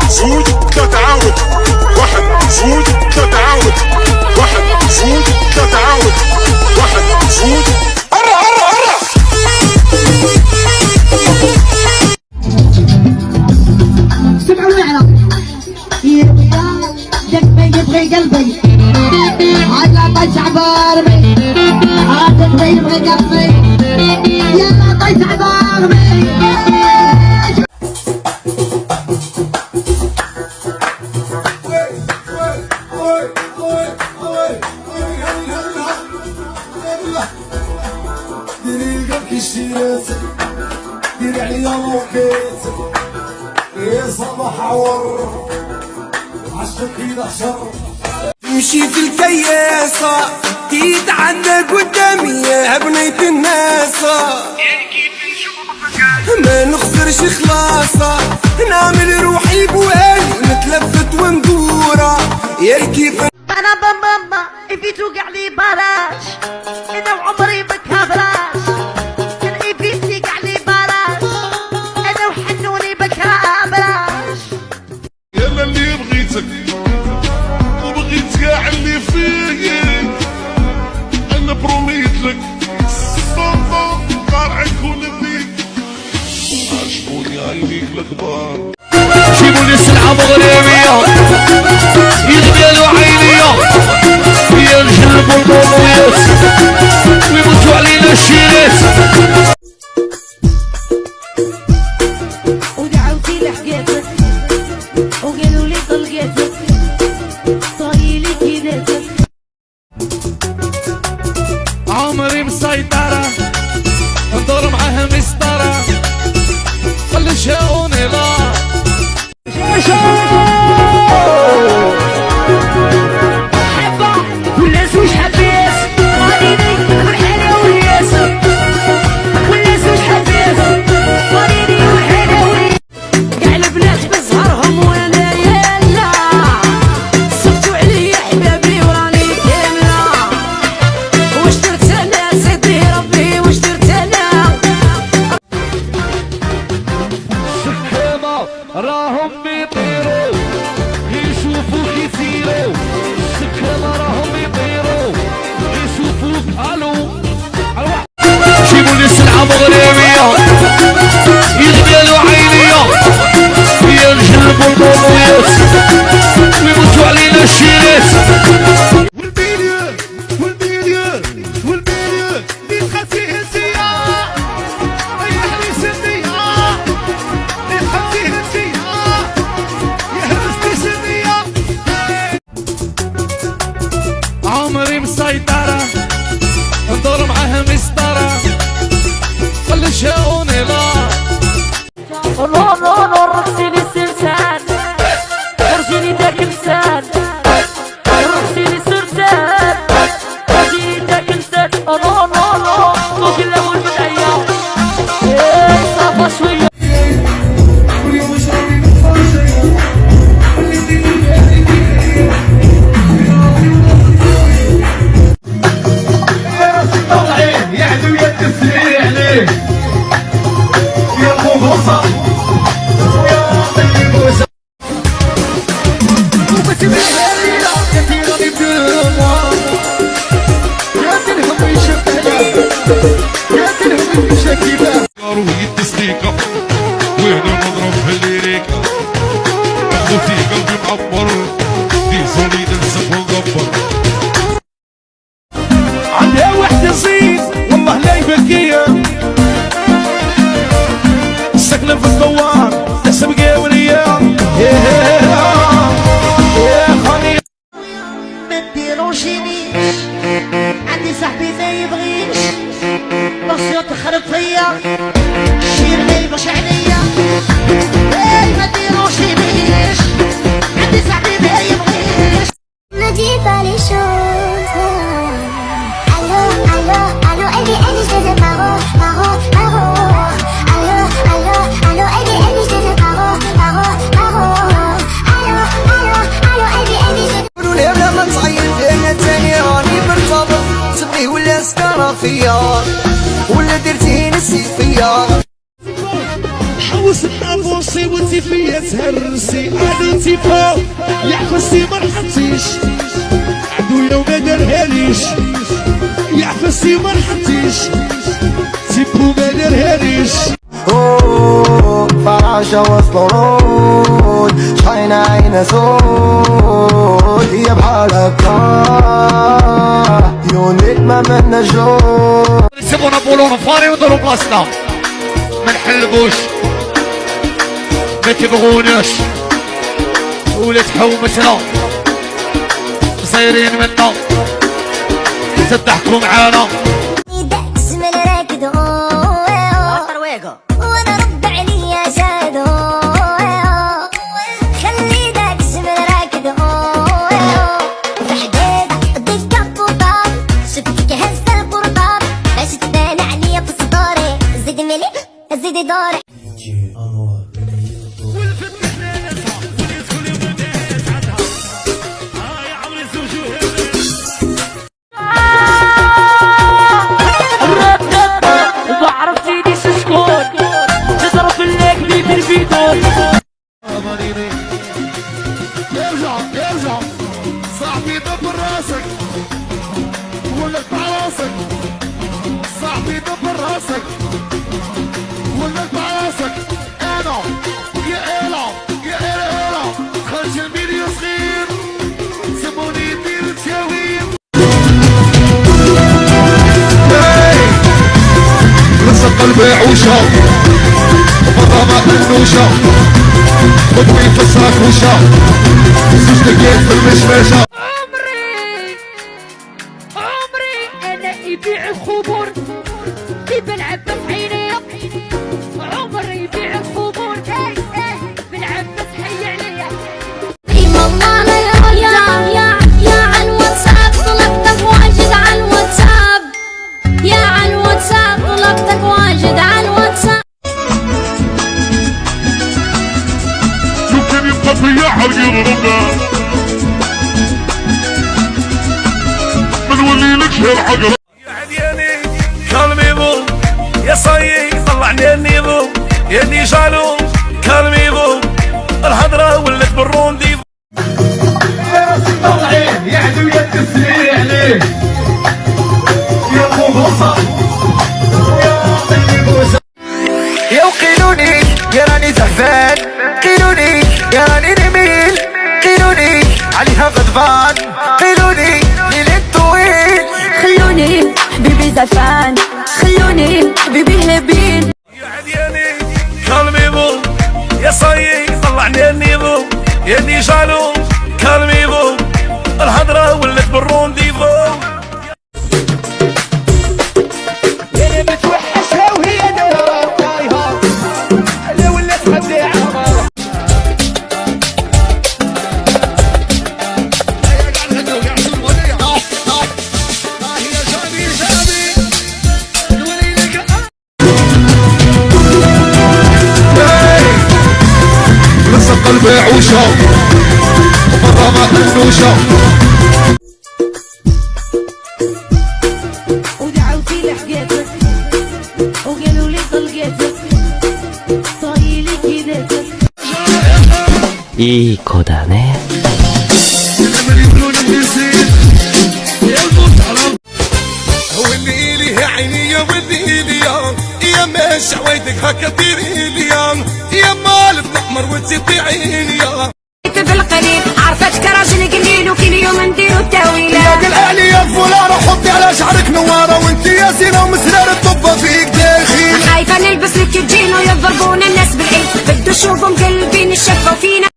زوج ثلاثة عاود، واحد زوج ثلاثة عاود، واحد زوج ثلاثة عاود، واحد زوج. قرة قرة قرة. سمعوا الإعلان. يبغي قلبي هذا طيش عباربي، هذا يبغي قلبي يلا طيش عباربي. ديري قلبك الشيرات، ديري عليا موكيت يا صباح عور عشق كيدا شر. تمشي في الكياسة تتعنى قدامي يا بنية الناسة، ما نخسرش خلاصة نعمل روحي بوالي نتلفت وندورة يا كيف انا بابا في توقع لي براش، انا وعمري بكابراش، كان في توقع لي براش، انا وحنوني بكابراش. يلا اللي بغيتك وبغيت كاع اللي فيك، انا بروميت لك صوفا قارعك ونبيك، عجبوني عينيك الكبار. جيبوا لي سلعة مغربية يغدالوا عينيا يا نجلبوا البولويات ويموتوا علينا الشيرات. ودعوتي لحقاتك وقالوا لي طلقاتك طايلي كيداتك. عمري مسيطرة ندور معاها مسطرة خلي شاوني لا حبة والناس مش حبيس غاديني والحالة والياس، والناس مش حبيس غاديني والحالة والياس. كاع البنات بزهرهم وانا يلا صبتوا عليا حبابي وراني كاملة. واش درت انا سيدي ربي واش درت انا؟ السكامة راهم بيطيروا يشوفوك يسيروا، السكامة راهم بيطيروا يشوفوك. الو جيبوا لي سلعة مغربية يغدالوا عينيا يا نجلبوا البولويات ويموتوا علينا الشيرات. والبيليون والبيليون والبيليون اللي دخلت فيه انتيا ريحني سنية، اللي دخلت فيه انتيا يهرستي سنية. عمري مسيطرة ندور معاها مسطرة خلي شاوني لا نو رقصيني السلسال، ورجيني داك لسان، رقصيني السلسال، ورجيني داك لسان. نو وكلا والبداية صافا شوية. واليوم شعري متفرجة واللي ديري يا راسي طالعين يا عدو يا تسريع عليه يا الغوصة يا طيب وسع. وبتبي الليلة كثيرة بدموع يا تلهم يشبهها يا تلهم يشكيبها. وهي التسليكة وهنا نضرب في الليريكا، اخوتي قلبي معبر ديزولي ننسى ونغبر. عندها وحدة زين والله لا يبكيها ساكنة في الدوار تحسب قاولية يا خاني. ما تديروشينيش عندي صاحبي ما يبغيش بصيو تخرب فيا الشير ما يبغيش عليا. اي ما تديروشينيش عندي صاحبي ما يبغيش. Ne dis pas les choses. Allô, allô, allô, Eddie, Eddie, je te dis paro, paro, paro. Allô, allô, allô, Eddie, Eddie, je te dis paro, paro, paro. Allô, allô, allô, Eddie, Eddie, je te قولوا لي بلا ما تصعيد انا تاني راني مرتبط تبغي ولا سكرة فيا ولا درتي نسيت فيا. حوس النافوس راسي وانت فيا تهرسي انا انت فوق يا حفصتي ما رحمتيش عدويا وما دارهاليش يا حفصتي ما رحمتيش تيبو ما دارهاليش فراشة وسط ورود شحين عين سود هي بحالك يونيك ما منا جود يسيبونا بولون فاري ودورو بلاصتنا ما نحلبوش ما تبغوناش ولا تحومتنا صايرين منا تضحكوا معانا داكس من راكدو وانا رد عليا زادو خلي داكس من راكدو وحداد ديك الطوطاب شفتك هز القرطاب باش تبان عليا في صداري زيد ملي زيدي داري ارجع صاحبي دبر راسك ولك بعراسك صاحبي دبر راسك ولك بعراسك انا يا الا يا الا خرج الفيديو صغير سموني دير تشاوير لسه قلبي عوشة وفضامة النوشة خذوي فسرك وشا زوج دقيق في المشمشة عمري انا يبيع الخمور بنعبس عيني عمري يبيع الخمور بنعبس حي عليا يا على الواتساب طلبتك واجد على الواتساب يا على الواتساب طلبتك واجد على الواتساب يمكن يبقى فيا حرق الرمى بنولي لك شهر حقر يا عدياني كالميبو يا صايي طلعني النيبو يا دي جالو كالميبو الهضرة ولت بالرونديفو يا راسي طلعين يا عدوية تسلي عليه يا مغصة يا طيب وسع يا وقيلوني يا راني زحفان قيلوني يا راني نميل قيلوني عليها غضبان قيلوني ليل طويل خلوني حبيبي زعفان خلوني حبيبي هبين يا عدياني كالميبو يا صايي طلعني النيبو يا دي جالو كالميبو الهضرة ولت بالرونديفو يا متوحشها وهي دايرة طايحة لا ولات خدي عمرها لسه قلبي عوشة وفضامة النوشة ودعوتي لحقاتك وقالوا لي طلقاتك طايلي كيداتك いい子だね هو اللي لي يا عيني يا ودي لي يا ما شويتك هكا ديري لي يا مال بنحمر وتزيدي عيني يا بالقليل عرفتك راجل قليل وكل يوم نديرو التاويله يا قلقالي يا فلانة حطي على شعرك نوارة وانت يا زينة ومسرار الطبة فيك داخل خايفه نلبس لك الجين ويضربون الناس بالعيد بدو شوفهم قلبين الشفه فينا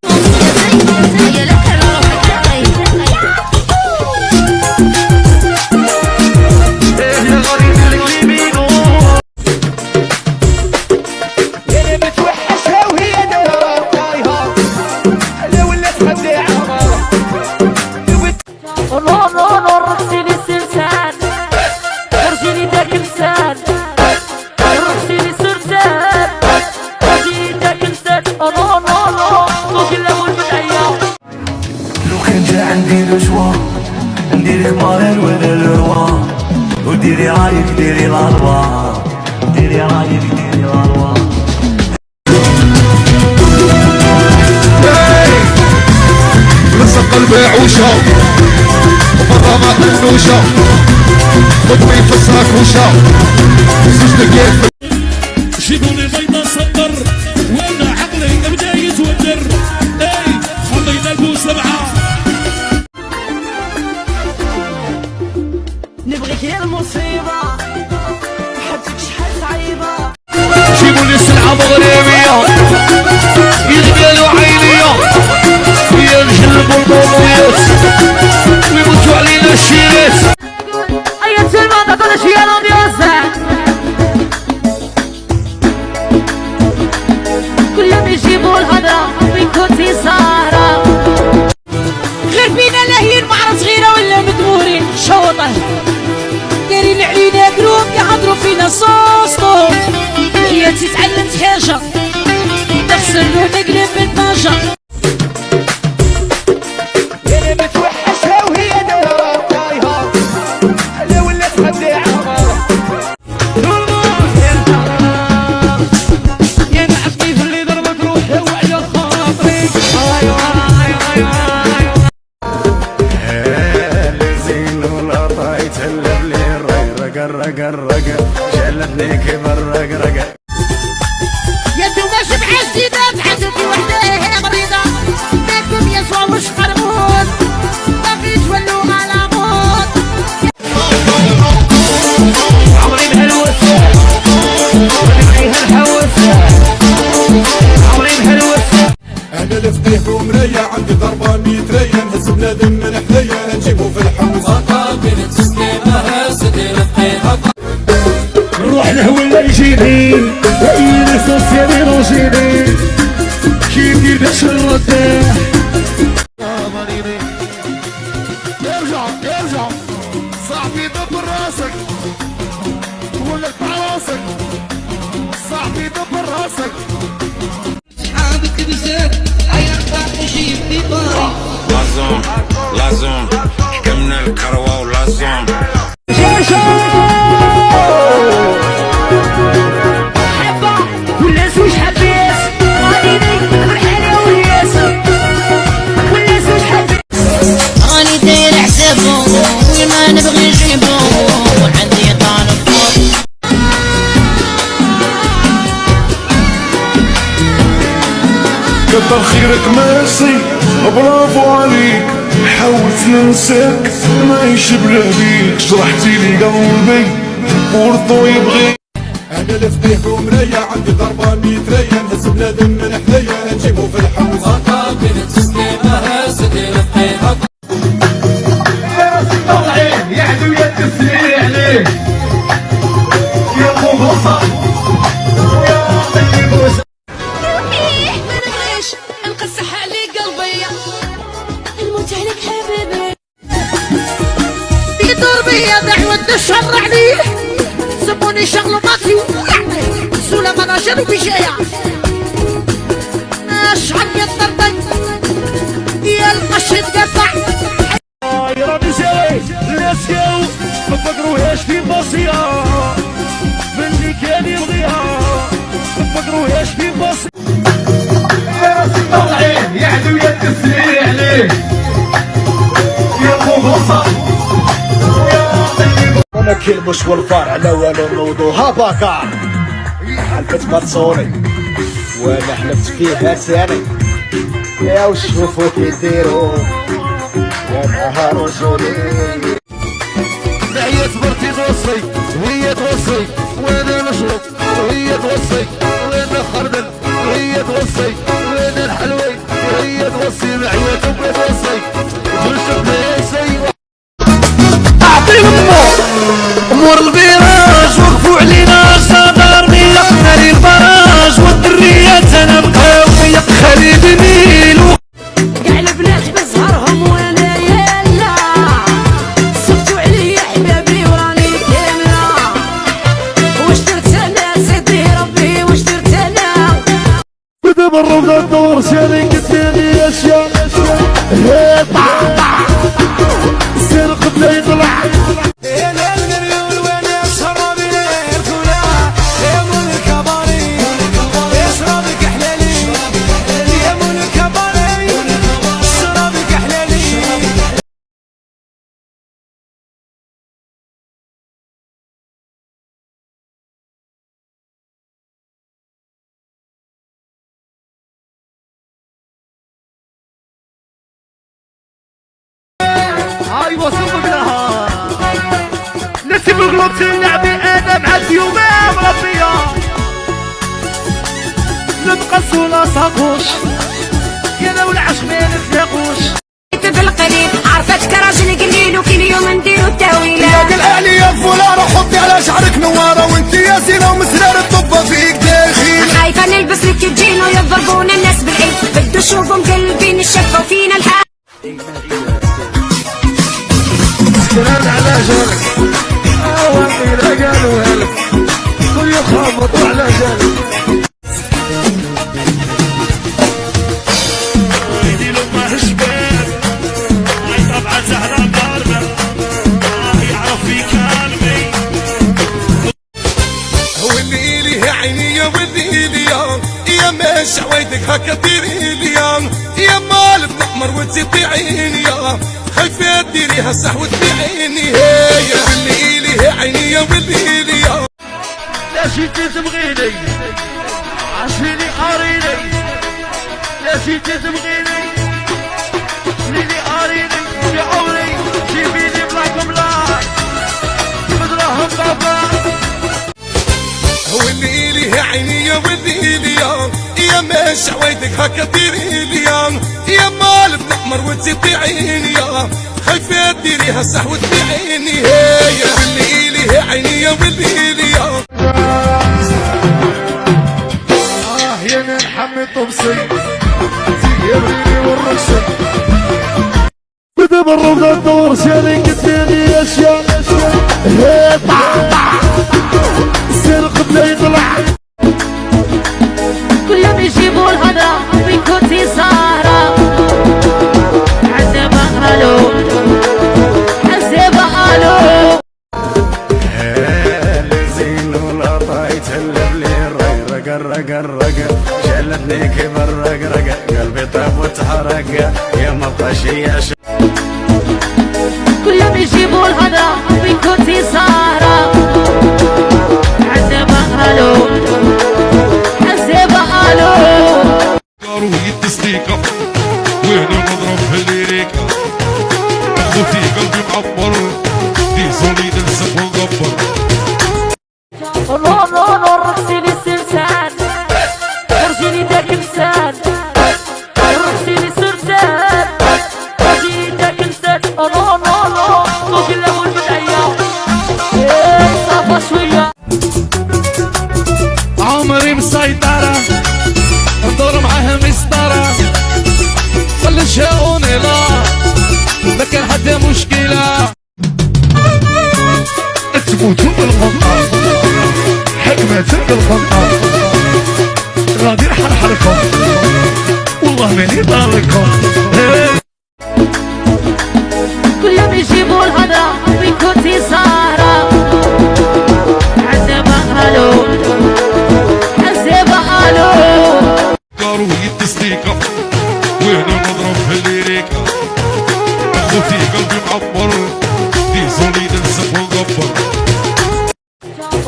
يا متوحشها وهي دايرة طايحة لا ولات خدي عمرها نو رقصيني السلسال خرجيني داك لسان رقصيني السلسال خرجيني داك لسان نو وكل اول من ايام لو كان جا عندي رجوة ندير خمار ولا الروان وديري رايك ديري الارواح ديري رايك ديري الارواح قلبي عوشة برا ما حنوشة خذوي في الساكوشة زوج دقايق. جيبوني بيضة صدر وانا عقلي بدا يتوتر. اي خلينا البوس سبعة. نبغيك يا المصيبة حبتك شحال صعيبة. جيبولي سلعة مغربية يغدالو عينية فيا الجلب والبوميات ويموتو علينا الشيرات. أيا تلمة تطلع شي الأمبيونس كلهم يجيبوا الهضرة وين كنتي سهرة. غير فينا لاهيين معرف صغيرة ولا مدمورين شوطة دايرين علينا كروب كيهضروا فينا صوصطوط. هي تتعلمت حاجة تغسل ونقلب بالطاجة. انا متوحشها وهي دايرة طايحة انا ولات خداعة. يا نعسني في اللي ضربك روحي وعلى خاطري. زين والقطايت اللبلي الرق جلتني كبر رق. يدو ماشي بعزيزات عزتي وحدة مريضة ماكم يسوى وش قرمون باقي تولوا على موت. عمري بهالوسة ونبغيها الحوسة عمري بهالوسة. انا الفقيه ومرية عندي ضربة ميترية نهز بنادم من حديا نجيبو في الحوز. نروح له ولا يجيني وإيلي سوسيالي روجيني كي يديرش الرداح. ارجع صاحبي دبر راسك ولك مع راسك صاحبي دبر راسك. حابك بزاف عيرفع نجيب في باري لازم حكمنا الكروة ولازم. حبة والناس وش حبيس غادي فرحانة وياس والناس وش حبيس. راني داير حسابهم وما نبغي نجيبهم وعندي طالب كتر خيرك ميرسي برافو عليك حاولت ننساك نعيش بلا بيك شرحتي لي قلبي ورطو يبغي. انا الفقيه ومرية عندي ضربة ميترية نهز بنادم من حديا نجيبو في الحوز. يعدو يتسلي عليه يا بوصة ما نغيش نقصح علي قلبي الموت عليك حبيبي يدور بيا دعوة الشر عليه سموني شغل ماطي يعني سولا مناجر وبجاية اشعر يا الضربي يا القش تقطع. يا ربي سوي ليتس جو ما تفكروهاش في باصية باللي كان يرضيها ما تفكروهاش في باصية. طلعين يعدو يتسلي عليه يا بوصة انا كلمش والفار على والو نوضوها باكا حلفت مرصوني وانا حلفت فيها ثاني يا وشوفوا كي يديروا يا معها رجولي. هي صبرتي توصي وهي توصي وانا نشرب وهي توصي وانا خردل وهي توصي وانا الحلوي وهي توصي معي تبغى توصي جوشك ليسي. امور الفراج وقفوا علينا صدر مية ناري الفراج والدريات انا بقاو فيا خليل نيل. كاع البنات بزهرهم وانا يلا صفتوا عليا حبابي وراني كاملة واش درت انا سيدي ربي واش درت انا. بدأ الروضة الدور شارك الدنيا اشياء السرق بلا يطلع. قلوب اللعبي انا مع اليومين مربيه نبقى ولا صاقوش يا لو العش ما نتلاقوش بالقليل عرفتك راجل قليل وكل يوم نديرو التاويله يا الاهلي يا فلانه حطي على شعرك نواره وانت يا زينه ومسرار الطبه فيك داخل خايفه نلبس لك الجين ويضربونا الناس بالعيد بدو شوفهم قلبين الشفه وفينا الحال سكران على جالك وقيل قالوا هلك كل يخبطوا على جالك يديلو ما هشبان هاي طبعا زهرة ضاربة يعرف في كلمي واللي لي عيني واللي لي يا ماشي عوايدك هكا ديري لي يا مال بنحمر وتزيدي عيني خايفة ديريها صح وتبيعيني هي واللي لي عيني واللي لي لا شي تبغيني عشريني قاريني لا شي تبغيني ليلي قاريني يا عمري جيبيني بلاك بلاك بدراهم بابا واللي لي عيني واللي لي يا ماشي عوايدك هكا ديري لي يا مال بنحمر وتزيدي عيني خايفة ديريها صح وتبيعيني هي واللي لي عيني واللي لي يا من حمي طبسي يبريني والرشد بدا بالرفض الدور شارك الدنيا اشياء سرق بدا يطلع كلهم يجيبوا الهضرة وين كنتي سهرة عزيبة الو عزيبة الو زين ولا طايت اللبلي رق جلتني كبر رق قلبي طاب وتحرق يا مطشي يا كلهم يجيبوا الهضرة وين كنتي سهرة عزيبة الو عزيبة الو قاروا التصديقة وانا نضرب في الليريكا اخوتي قلبي معبر دي صوليد السب وغبر نو نو نو رقصي لي السلسال ورجيني داك مسال رقصي لي السلسال ورجيني داك مسال نو نو نو فوق الاول بالعيا صافا شويه عمري مسيطرة ندور معاها مسطرة خلي شاوني لا كان حتى مشكلة تموتوا بالغلطة حكمة بالغلطة غادي نحرحلكم والله ماني ضاركم كلهم يجيبوا الهضرة وين كنتي سهرة عزيبة الو عزيبة الو قاروا التصديقة وانا نضرب في الليريكا اخوتي قلبي معبر دي صوليد السب وغبر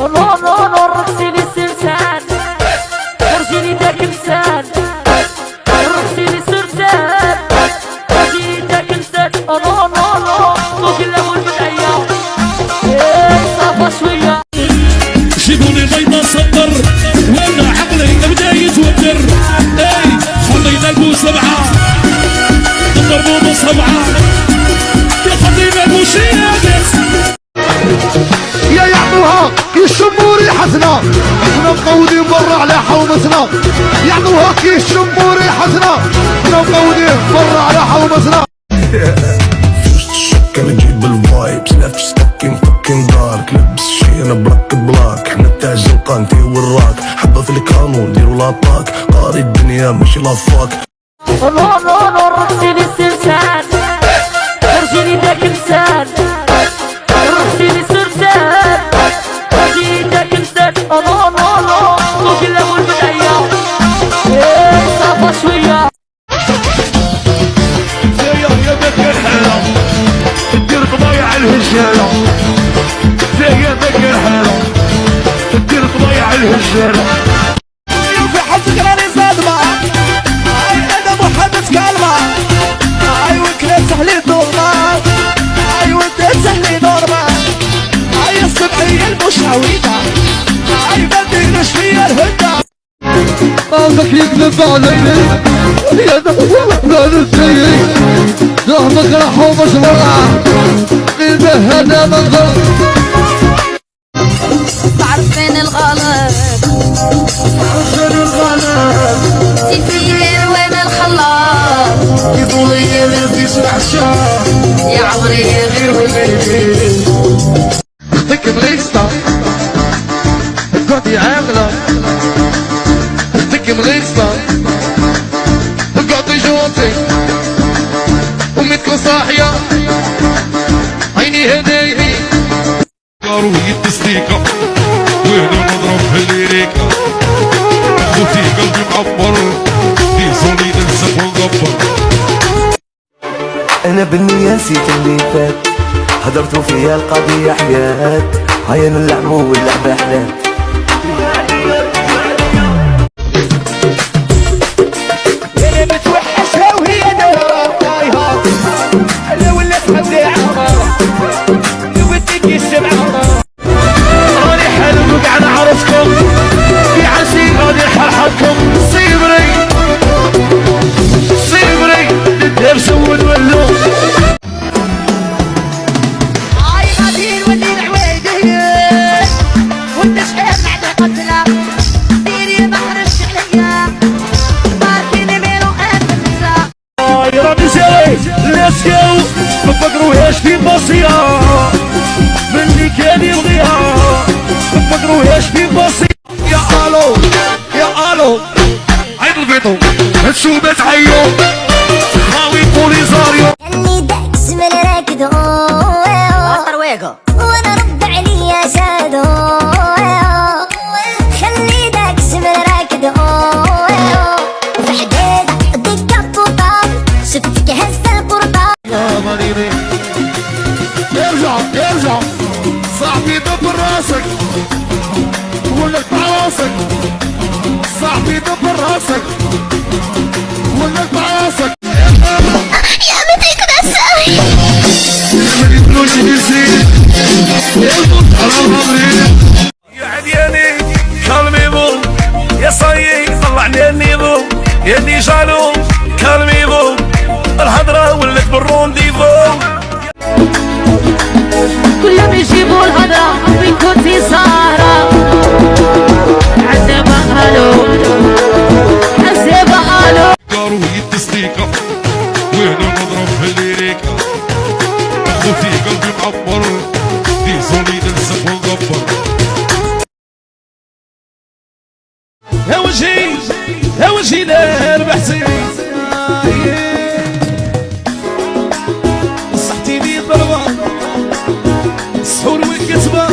نو نو نو رقصي لي السلسال ورجيني داك مسال رقصي لي السلسال ورجيني داك مسال نو نو نو فوق الاول بالعيا صافا شويه جيبوني بيضة صدر وانا عقلي بدا يتوتر اي خلينا نقول سبعة نضربوا بصبعة يا خلينا نقول شيادات يا يعطوها يشموا ريحتنا احنا مقودين برا على حومتنا يعطوها يشموا ريحتنا احنا مقودين برا على حومتنا كان نجيب الفايبس نفس ستوكين فكين دارك لبس شي انا بلاك بلاك احنا تاج القانتي والراك حبة في القانون ديروا لاطاك قاري الدنيا ماشي لافاك نو نو نو رقصي لي السلسال ورجيني داك مسال رقصي لي السلسال ورجيني داك مسال نو نو نو فوق الاول بالعيا صافا شويه يا ذاك الحالة دير قضايا الهجالة يا ذاك الحالة دير قضايا الهجالة في حبك راني صادمة انا محمد كلمة ايوا كلام سهلي دورنا ايوا انت سهلي نورمال ايوا الصدق دامك يكذب علي يا دامك السيء دامك راح ومشروع قلبه هذا منظر تعرف فين الغلط تفير وين الخلاط يضوي ما فيش العشاء يا عمري غير وليدي اختك مليكستا قعدي عاملة اختك مليكستا قعدي جواتي ومثل صاحية عيني هدايا قارو التسليكة وانا نضرب في الليريكا خوتي قلبي معبر في صوني ننسى ونغبر. انا بالنية نسيت اللي فات هدرتو فيها القضية حياة هيا نلعبو واللعبة حلال انا متوحشها وهي دورة طايها انا ولات مبداعة وديك السبعة راني حلو وقع نعرفكم في عسير راني نحرحكم صبري صبري ندير سود ولو هاي غاديين واللي العويدية والتشحير بعد قتلة ديري ما خرجش عليا ماركيني ميلو أنسى يا ربي سوي ليتس جو ما تفكروهاش في بصيرة مني كان يبغيها ما تفكروهاش في بصيرة يا الو يا الو عيد الفيتو السوبة عيو خاوي بوليزاريو اللي داكس من راكدو وانا رد عليا زادو خلي داكس من راكدو وفي حداد ديك الطوطة شفتك هزة القرطة ارجع ارجع صاحبي دبر راسك ولك راسك صاحبي دبر راسك ولك راسك يا متى كده ساوي يا عدياني كالميبو يا صايي طلعني النيبو يا اللي جالو كالميبو الهضرة ولت بالرونديفو كلهم يجيبوا الهضرة وين كنتي سهرة عندما قالوا حسيبة قالوا قارو التسليكة وانا نضرب في الليريكا خوتي قلبي معبر في صوني ننسى ونغبر. يا وجهي لا ربحتي صحتيني ضربة السحور والكتبة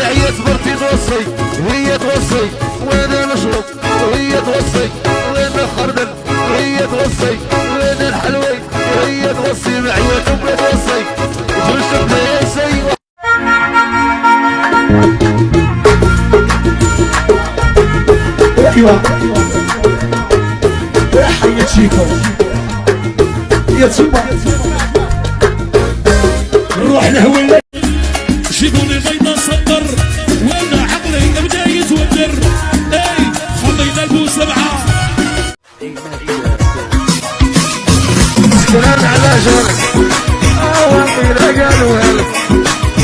هي تبرتي توصي هي توصي وانا نشرب وهي توصي وانا خردل هي توصي وانا الحلوي هي توصي معي تبغى توصي وخرجت بيسي ايوه يا حي تشيكو يا تشيكو نروح نهوي جيبوني بيضة صدر وانا عقلي بدا يتوتر اي خلينا البو سبعة سلام على جالك واقيل قالوا هلك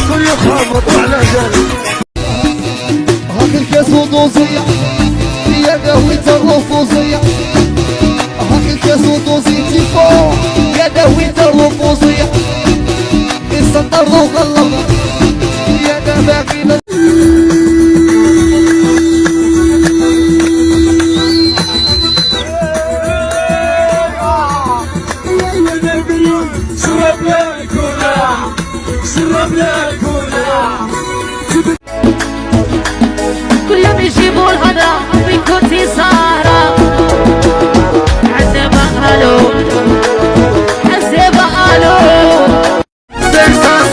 كل يوم خابط على جالك هاك الكاس ودوزية هي قهوة الرفوزية هاك الكاس ودوزية تيفو يا قهوة الرفوزية السطر وغلظة يا دباقي كلهم يجيبوا الهضرة وين كنتي سهرة عندما قالوا حسيبة قالوا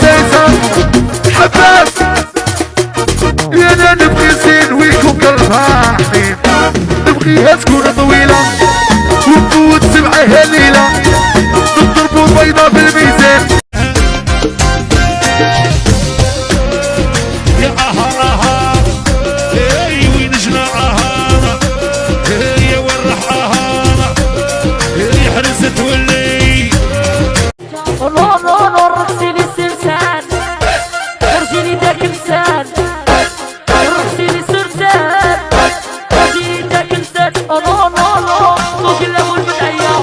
سيسان حباس يا انا نبغي زين ويكون قلبها حنين نبغيها تكون طويلة وتفوت 7 هليلة تضربوا وبيضة في الميزان. يا اها اي وين جنا اها يا ورح اها يا حرزت ولي نو رقصيلي السلسال ارجيني داك لسان رقصيلي السلسال ارجيني داك لسان نو كل اول بدايه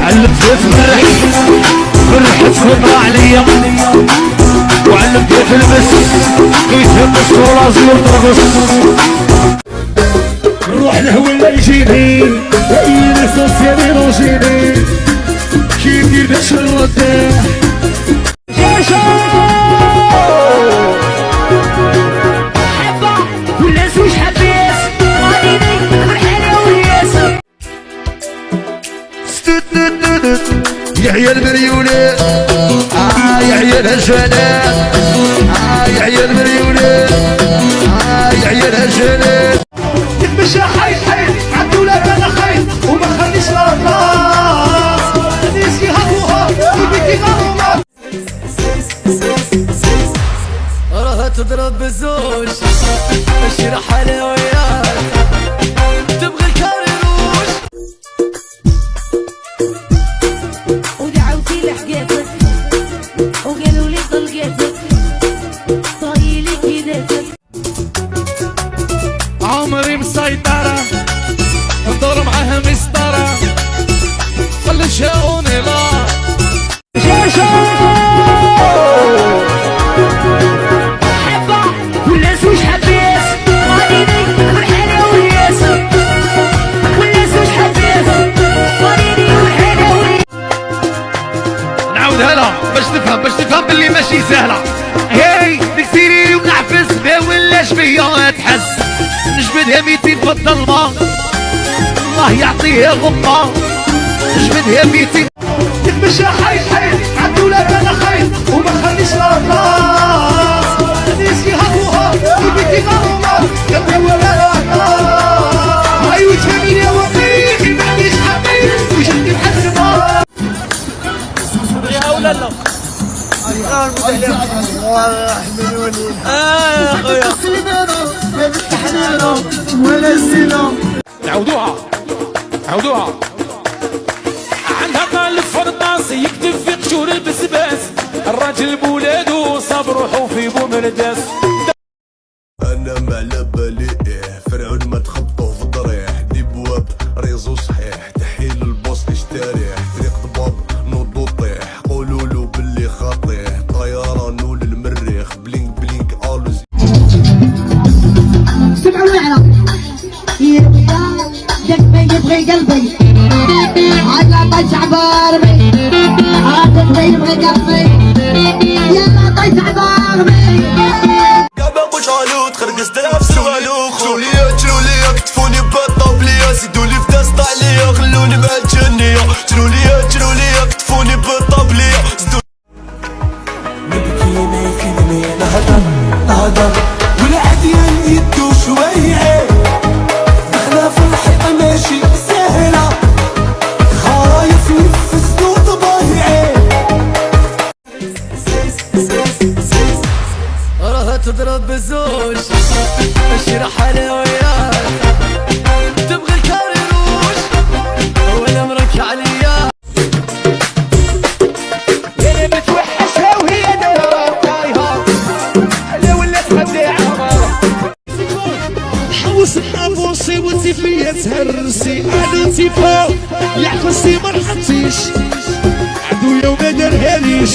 علمت تفرح فرحت صبر عليا وعلمت تلبس يتهمس وراسي وترقص نروح له ولا يجيني اي صوصيني روجيني كيف دير باش نرده حبه والناس وش حبيت غاديني فرحانه وياس يا عيال مريولات يا عيال هالجنات يا عيال مريولات يا عيال هالجنات تتمشى حي عالدولاب انا خايف وما خليش راس ناس يهضوها ويبكي غرومات راها تضرب بالزوج الشرح حلويات تبغى الكاريروش ودعوتي لحقاتك وقالوا لي طلقاتك طايلي كيداتك عمري مسيطرة ندور معاها مسطرة خلي شاوني لا حبه والناس وش حبيت غاديني فرحانه وياس والناس وش حبيت غاديني فرحانه وياس نعاودها لها باش تفهم باللي ماشي سهلة. هاي تكسيري ونعفس ما ولاش فيا تحس نجبدها 200 في الظلمة الله يعطيها غمة نجبدها 200 تتمشى حي عالدولاب انا خايف وما خليش راس ناس يهضوها ويبكي غرومات قلبي ولا راس هاي وتفهميني يا وقيخي ما عنديش حبيب وجدي محسبها يا ولا عودوها عندها قال فرطاس يكتب في قشور البسباس الراجل بولادو صاب روحو في بومرداس. انا ما على بالي فرعون ما تخبطوه في ضريح دي بواب ريزو صحيح تحيل البوس اشتريح طريق ضباب نوضو طيح قولوا له باللي خاطيح طيران للمريخ بلينك الوز سمعوا العرب دقمي يبغي قلبي عاد طيش عباربي عاد يبغي قلبي يلا طيش عباربي قابا وشالو تخرقص دلع في سروالو شنوليا كتفوني بالطابلية زيدولي في دست عليا خلوني مع الجنية شنوليا كتفوني بالطابلية نبكي ما يفيدني نهضر ولا عديان يدو شوية دخلة في الحيطة ماشي سهلة خايف ينفس دود ضايعة راها تضرب بالزوج الشرح حلويات تبغى الكاريروش ولا مرك عليا انا بتوحشها وهي دايره طايحه لا ولا تخدعها حوس حبوسي وتفيا تهرسي انا تيفا يعفسي ما نحطيش عدويا وما دارهاليش